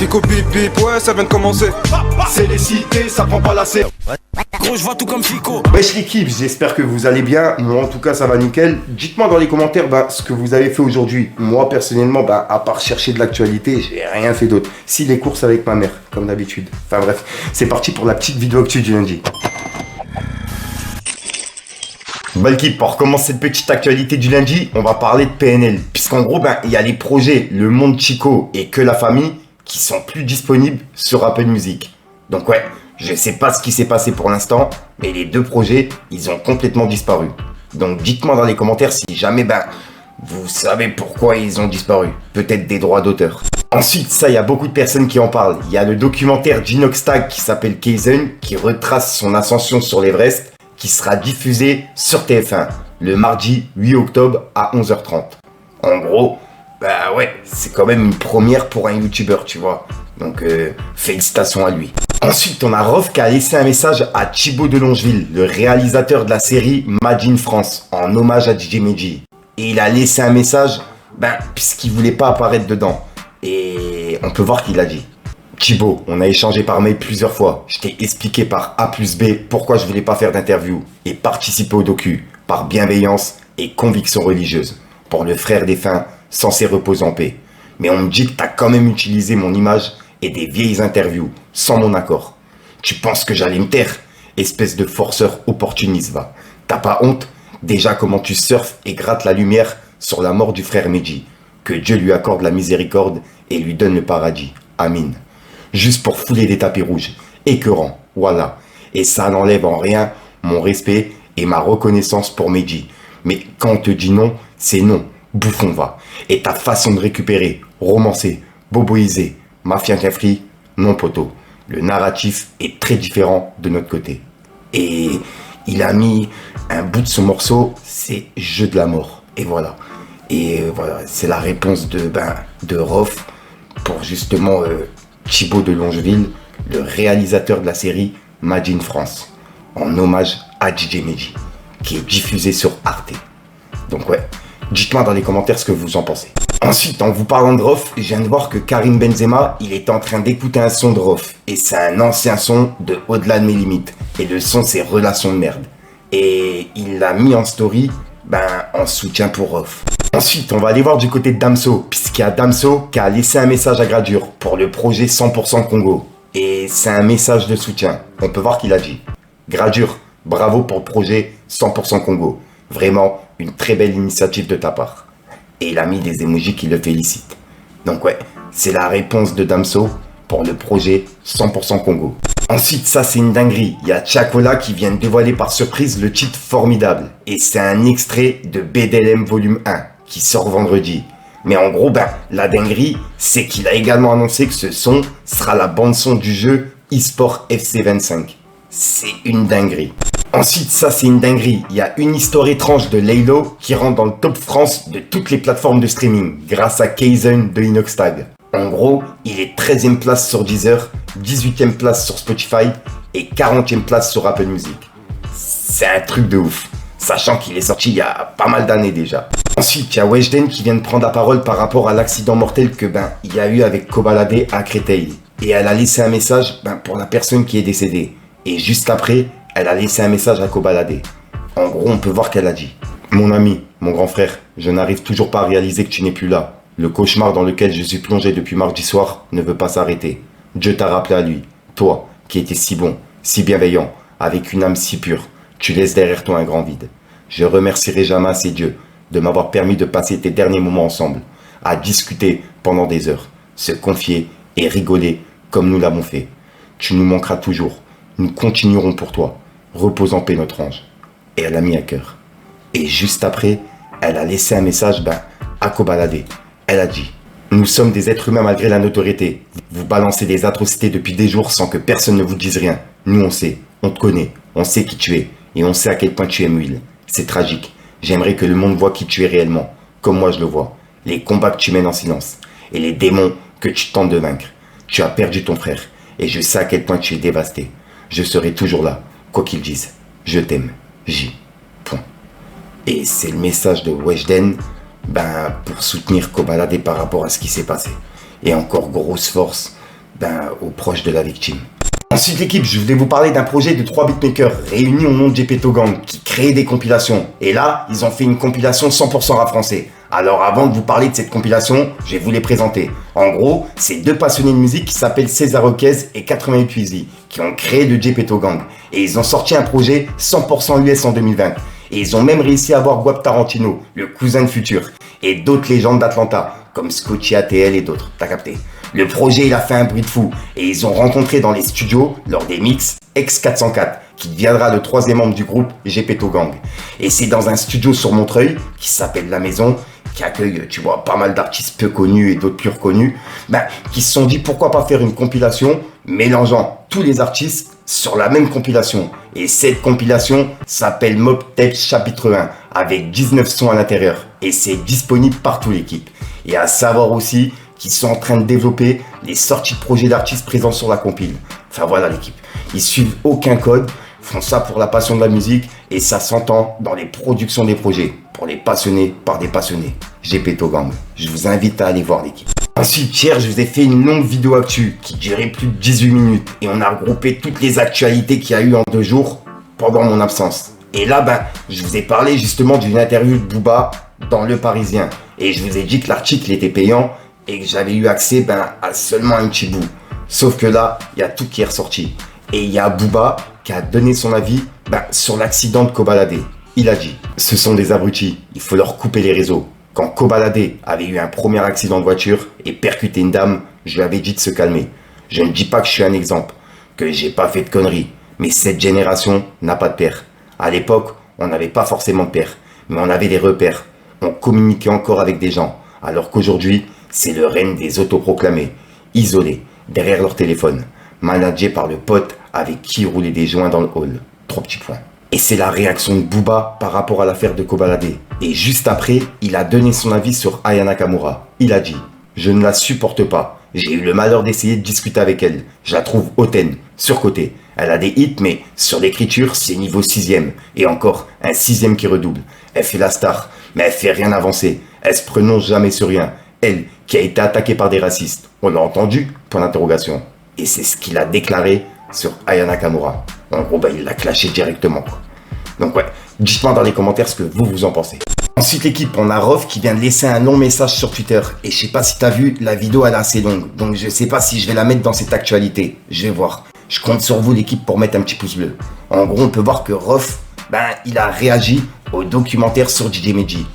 Fico bip bip, ouais ça vient de commencer. C'est les cités, ça prend pas la C. Gros, je vois tout comme Fico. Wesh l'équipe, j'espère que vous allez bien. Moi en tout cas ça va nickel. Dites-moi dans les commentaires ce que vous avez fait aujourd'hui. Moi personnellement, à part chercher de l'actualité, j'ai rien fait d'autre. Si les courses avec ma mère, comme d'habitude. Enfin bref, c'est parti pour la petite vidéo actu du lundi. Bon l'équipe, pour commencer cette petite actualité du lundi, on va parler de PNL. Puisqu'en gros, il y a les projets Le Monde Chico et Que la Famille qui sont plus disponibles sur Apple Music. Donc ouais, je sais pas ce qui s'est passé pour l'instant, mais les deux projets, ils ont complètement disparu. Donc dites-moi dans les commentaires si jamais, vous savez pourquoi ils ont disparu. Peut-être des droits d'auteur. Ensuite, ça, il y a beaucoup de personnes qui en parlent. Il y a le documentaire d'Inoxtag qui s'appelle Kaizen, qui retrace son ascension sur l'Everest, qui sera diffusé sur TF1 le mardi 8 octobre à 11h30. En gros, c'est quand même une première pour un youtubeur, tu vois. Donc, félicitations à lui. Ensuite, on a Rof qui a laissé un message à Thibaut de Longeville, le réalisateur de la série Made in France, en hommage à DJ Medji. Et il a laissé un message, puisqu'il voulait pas apparaître dedans. Et on peut voir qu'il a dit. Thibaut, on a échangé par mail plusieurs fois. Je t'ai expliqué par A plus B pourquoi je voulais pas faire d'interview et participer au docu, par bienveillance et conviction religieuse, pour le frère défunt censé reposer en paix. Mais on me dit que t'as quand même utilisé mon image et des vieilles interviews, sans mon accord. Tu penses que j'allais me taire? Espèce de forceur opportuniste, va. T'as pas honte? Déjà comment tu surfes et grattes la lumière sur la mort du frère Medji. Que Dieu lui accorde la miséricorde et lui donne le paradis. Amin. Juste pour fouler des tapis rouges. Écœurant, voilà. Et ça n'enlève en rien mon respect et ma reconnaissance pour Medji. Mais quand on te dit non, c'est non. Bouffon va. Et ta façon de récupérer, romancer, boboiser, mafia cafri, non poteau. Le narratif est très différent de notre côté. Et il a mis un bout de son morceau, c'est Jeu de la mort. Et voilà. Et voilà, c'est la réponse de Rof pour justement Thibaut de Longeville, le réalisateur de la série Made in France, en hommage à DJ Medji, qui est diffusé sur Arte. Donc ouais, dites-moi dans les commentaires ce que vous en pensez. Ensuite, en vous parlant de Rof, je viens de voir que Karim Benzema, il est en train d'écouter un son de Rof. Et c'est un ancien son de Au-delà de mes limites. Et le son, c'est Relation de merde. Et il l'a mis en story, en soutien pour Rof. Ensuite, on va aller voir du côté de Damso, puisqu'il y a Damso qui a laissé un message à Gradure pour le projet 100% Congo. Et c'est un message de soutien. On peut voir qu'il a dit: Gradure, bravo pour le projet 100% Congo. Vraiment, une très belle initiative de ta part. Et il a mis des emojis qui le félicitent. Donc ouais, c'est la réponse de Damso pour le projet 100% Congo. Ensuite, ça c'est une dinguerie. Il y a Chacola qui vient de dévoiler par surprise le titre Formidable. Et c'est un extrait de BDLM volume 1 qui sort vendredi. Mais en gros, la dinguerie, c'est qu'il a également annoncé que ce son sera la bande-son du jeu eSport FC 25. C'est une dinguerie. Ensuite, ça c'est une dinguerie. Il y a une histoire étrange de Laylo qui rentre dans le top France de toutes les plateformes de streaming grâce à Kaizen de Inoxtag. En gros, il est 13e place sur Deezer, 18e place sur Spotify et 40e place sur Apple Music. C'est un truc de ouf, sachant qu'il est sorti il y a pas mal d'années déjà. Ensuite, il y a Weshden qui vient de prendre la parole par rapport à l'accident mortel que il y a eu avec Kobalade à Créteil. Et elle a laissé un message pour la personne qui est décédée. Et juste après, elle a laissé un message à Kobalade. En gros, on peut voir qu'elle a dit: Mon ami, mon grand frère, je n'arrive toujours pas à réaliser que tu n'es plus là. Le cauchemar dans lequel je suis plongé depuis mardi soir ne veut pas s'arrêter. Dieu t'a rappelé à lui. Toi, qui étais si bon, si bienveillant, avec une âme si pure, tu laisses derrière toi un grand vide. Je remercierai jamais assez Dieu de m'avoir permis de passer tes derniers moments ensemble, à discuter pendant des heures, se confier et rigoler comme nous l'avons fait. Tu nous manqueras toujours. Nous continuerons pour toi. Repose en paix notre ange. Et elle a mis à cœur. Et juste après, elle a laissé un message à Kobalade. Elle a dit: Nous sommes des êtres humains malgré la notoriété. Vous balancez des atrocités depuis des jours sans que personne ne vous dise rien. Nous on sait, on te connaît, on sait qui tu es. Et on sait à quel point tu aimes Will. C'est tragique. J'aimerais que le monde voit qui tu es réellement, comme moi je le vois. Les combats que tu mènes en silence. Et les démons que tu tentes de vaincre. Tu as perdu ton frère. Et je sais à quel point tu es dévasté. Je serai toujours là, quoi qu'ils disent. Je t'aime. J. Point. Et c'est le message de Weshden pour soutenir Kobalade par rapport à ce qui s'est passé. Et encore grosse force Aux proches de la victime. Ensuite l'équipe, je voulais vous parler d'un projet de 3 beatmakers réunis au nom de Gepetto Gang qui créent des compilations. Et là, ils ont fait une compilation 100% rap français. Alors avant de vous parler de cette compilation, je vais vous les présenter. En gros, c'est 2 passionnés de musique qui s'appellent César Oquez et 88 Easy qui ont créé le Gepetto Gang. Et ils ont sorti un projet 100% US en 2020. Et ils ont même réussi à avoir Guap Tarantino, le cousin de Futur, et d'autres légendes d'Atlanta, comme Scotty ATL et d'autres, t'as capté. Le projet, il a fait un bruit de fou, et ils ont rencontré dans les studios, lors des mix, X404, qui deviendra le 3e membre du groupe Gepetto Gang. Et c'est dans un studio sur Montreuil, qui s'appelle La Maison, qui accueille, tu vois, pas mal d'artistes peu connus et d'autres plus reconnus, qui se sont dit pourquoi pas faire une compilation mélangeant tous les artistes sur la même compilation. Et cette compilation s'appelle Mob Tapes chapitre 1, avec 19 sons à l'intérieur. Et c'est disponible partout l'équipe. Et à savoir aussi qu'ils sont en train de développer les sorties de projets d'artistes présents sur la compile. Enfin voilà l'équipe. Ils suivent aucun code, font ça pour la passion de la musique et ça s'entend dans les productions des projets. Pour les passionnés par des passionnés. Gepetto Gang. Je vous invite à aller voir l'équipe. Ensuite, hier, je vous ai fait une longue vidéo actu qui durait plus de 18 minutes. Et on a regroupé toutes les actualités qu'il y a eu en 2 jours pendant mon absence. Et là, je vous ai parlé justement d'une interview de Booba dans Le Parisien. Et je vous ai dit que l'article était payant et que j'avais eu accès à seulement un petit bout. Sauf que là, il y a tout qui est ressorti. Et il y a Booba qui a donné son avis sur l'accident de Kobalade. Il a dit, ce sont des abrutis, il faut leur couper les réseaux. Quand Kobalade avait eu un premier accident de voiture et percuté une dame, je lui avais dit de se calmer. Je ne dis pas que je suis un exemple, que j'ai pas fait de conneries, mais cette génération n'a pas de père. À l'époque, on n'avait pas forcément de père, mais on avait des repères. On communiquait encore avec des gens, alors qu'aujourd'hui, c'est le règne des autoproclamés, isolés, derrière leur téléphone, managés par le pote avec qui ils roulaient des joints dans le hall. 3 petits points. Et c'est la réaction de Booba par rapport à l'affaire de Kobalade. Et juste après, il a donné son avis sur Aya Nakamura. Il a dit « Je ne la supporte pas. J'ai eu le malheur d'essayer de discuter avec elle. Je la trouve hautaine, surcotée. Elle a des hits, mais sur l'écriture, c'est niveau 6e. Et encore, un 6e qui redouble. Elle fait la star, mais elle fait rien avancer. Elle se prononce jamais sur rien. Elle, qui a été attaquée par des racistes. On l'a entendu ? Point d'interrogation. Et c'est ce qu'il a déclaré sur Aya Nakamura. En gros, il l'a clashé directement, quoi. Donc ouais, dites-moi dans les commentaires ce que vous en pensez. Ensuite l'équipe, on a Rof qui vient de laisser un long message sur Twitter. Et je sais pas si t'as vu, la vidéo elle est assez longue. Donc je sais pas si je vais la mettre dans cette actualité. Je vais voir. Je compte sur vous l'équipe pour mettre un petit pouce bleu. En gros, on peut voir que Rof, il a réagi au documentaire sur DJ Medji.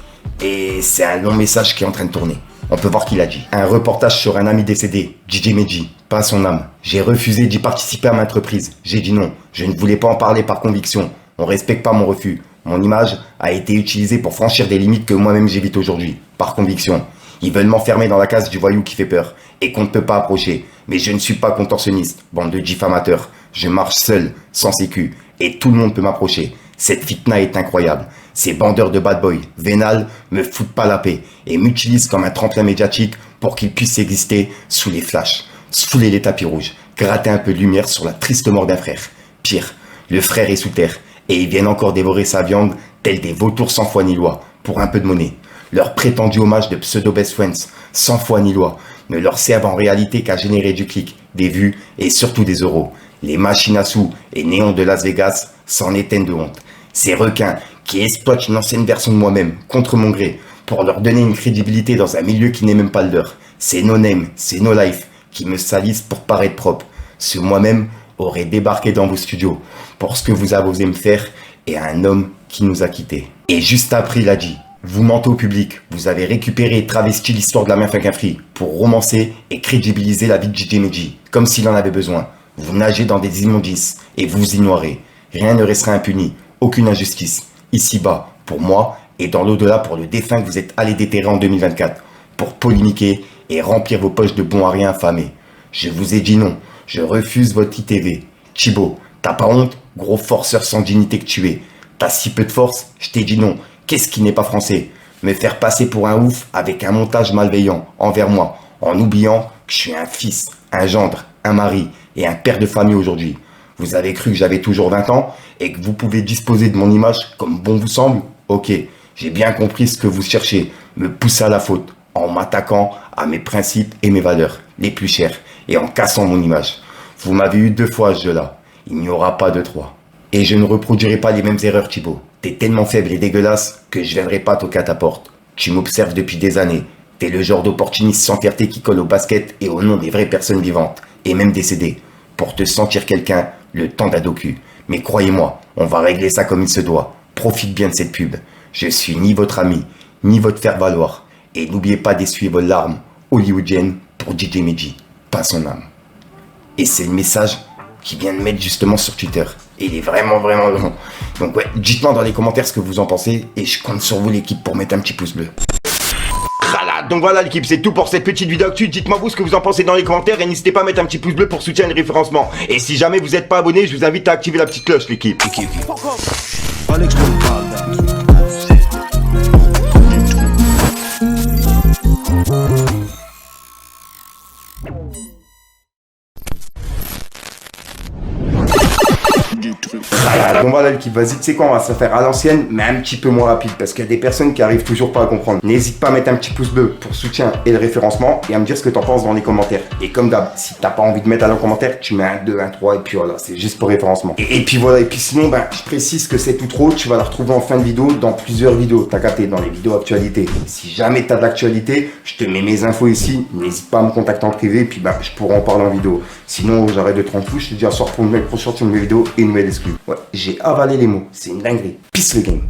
Et c'est un long message qui est en train de tourner. On peut voir qu'il a dit. Un reportage sur un ami décédé, DJ Medji, pas son âme. J'ai refusé d'y participer à maintes reprises. J'ai dit non. Je ne voulais pas en parler par conviction. On respecte pas mon refus. Mon image a été utilisée pour franchir des limites que moi-même j'évite aujourd'hui, par conviction. Ils veulent m'enfermer dans la case du voyou qui fait peur et qu'on ne peut pas approcher. Mais je ne suis pas contorsionniste, bande de diffamateurs. Je marche seul, sans sécu, et tout le monde peut m'approcher. Cette fitna est incroyable. Ces bandeurs de bad boy, vénal, me foutent pas la paix et m'utilisent comme un tremplin médiatique pour qu'ils puissent exister sous les flashs, fouler les tapis rouges, gratter un peu de lumière sur la triste mort d'un frère. Pire, le frère est sous terre. Et ils viennent encore dévorer sa viande, tels des vautours sans foi ni loi, pour un peu de monnaie. Leur prétendu hommage de pseudo-best friends, sans foi ni loi, ne leur servent en réalité qu'à générer du clic, des vues et surtout des euros. Les machines à sous et néons de Las Vegas s'en éteignent de honte. Ces requins qui exploitent une ancienne version de moi-même, contre mon gré, pour leur donner une crédibilité dans un milieu qui n'est même pas le leur. C'est no name, c'est no life, qui me salissent pour paraître propre. Ce moi-même aurait débarqué dans vos studios pour ce que vous avez osé me faire et à un homme qui nous a quittés. Et juste après, il a dit, vous mentez au public, vous avez récupéré et travesti l'histoire de la mère Fakafri pour romancer et crédibiliser la vie de DJ Medji, comme s'il en avait besoin. Vous nagez dans des immondices et vous vous ignorez. Rien ne restera impuni, aucune injustice. Ici-bas, pour moi, et dans l'au-delà pour le défunt que vous êtes allé déterrer en 2024, pour polémiquer et remplir vos poches de bons à rien affamés. Je vous ai dit non. Je refuse votre ITV. Thibaut, t'as pas honte, gros forceur sans dignité que tu es. T'as si peu de force, je t'ai dit non. Qu'est-ce qui n'est pas français? Me faire passer pour un ouf avec un montage malveillant envers moi, en oubliant que je suis un fils, un gendre, un mari et un père de famille aujourd'hui. Vous avez cru que j'avais toujours 20 ans et que vous pouvez disposer de mon image comme bon vous semble? Ok, j'ai bien compris ce que vous cherchez, me pousser à la faute en m'attaquant à mes principes et mes valeurs. les plus chers, et en cassant mon image. Vous m'avez eu 2 fois à ce jeu-là. Il n'y aura pas de 3. Et je ne reproduirai pas les mêmes erreurs, Thibaut. T'es tellement faible et dégueulasse que je viendrai pas toquer à ta porte. Tu m'observes depuis des années. T'es le genre d'opportuniste sans fierté qui colle au basket et au nom des vraies personnes vivantes, et même décédées. Pour te sentir quelqu'un, le temps d'un docu. Mais croyez-moi, on va régler ça comme il se doit. Profite bien de cette pub. Je suis ni votre ami, ni votre faire-valoir. Et n'oubliez pas d'essuyer vos larmes hollywoodiennes pour DJ Medji. Pas son âme. Et c'est le message qu'il vient de mettre justement sur Twitter. Et il est vraiment long. Donc ouais, dites-moi dans les commentaires ce que vous en pensez. Et je compte sur vous l'équipe pour mettre un petit pouce bleu. Donc voilà l'équipe, c'est tout pour cette petite vidéo actu. Dites-moi vous ce que vous en pensez dans les commentaires. Et n'hésitez pas à mettre un petit pouce bleu pour soutenir le référencement. Et si jamais vous n'êtes pas abonné, je vous invite à activer la petite cloche l'équipe. Alex Moncada. Donc voilà l'équipe, vas-y, tu sais quoi, on va se faire à l'ancienne, mais un petit peu moins rapide, parce qu'il y a des personnes qui arrivent toujours pas à comprendre. N'hésite pas à mettre un petit pouce bleu pour soutien et le référencement, et à me dire ce que t'en penses dans les commentaires. Et comme d'hab, si t'as pas envie de mettre à un commentaire, tu mets un 2, un 3, et puis voilà, c'est juste pour référencement. Et puis voilà, et puis sinon, je précise que c'est tout trop, tu vas la retrouver en fin de vidéo dans plusieurs vidéos, t'as capté, dans les vidéos actualité. Si jamais t'as de l'actualité, je te mets mes infos ici, n'hésite pas à me contacter en privé, et puis je pourrai en parler en vidéo. Sinon, j'arrête de te rendre fou, je te dis à soir pour une nouvelle vidéo et une nouvelle exclue. Ouais, j'ai avalé les mots, c'est une dinguerie. Peace le game.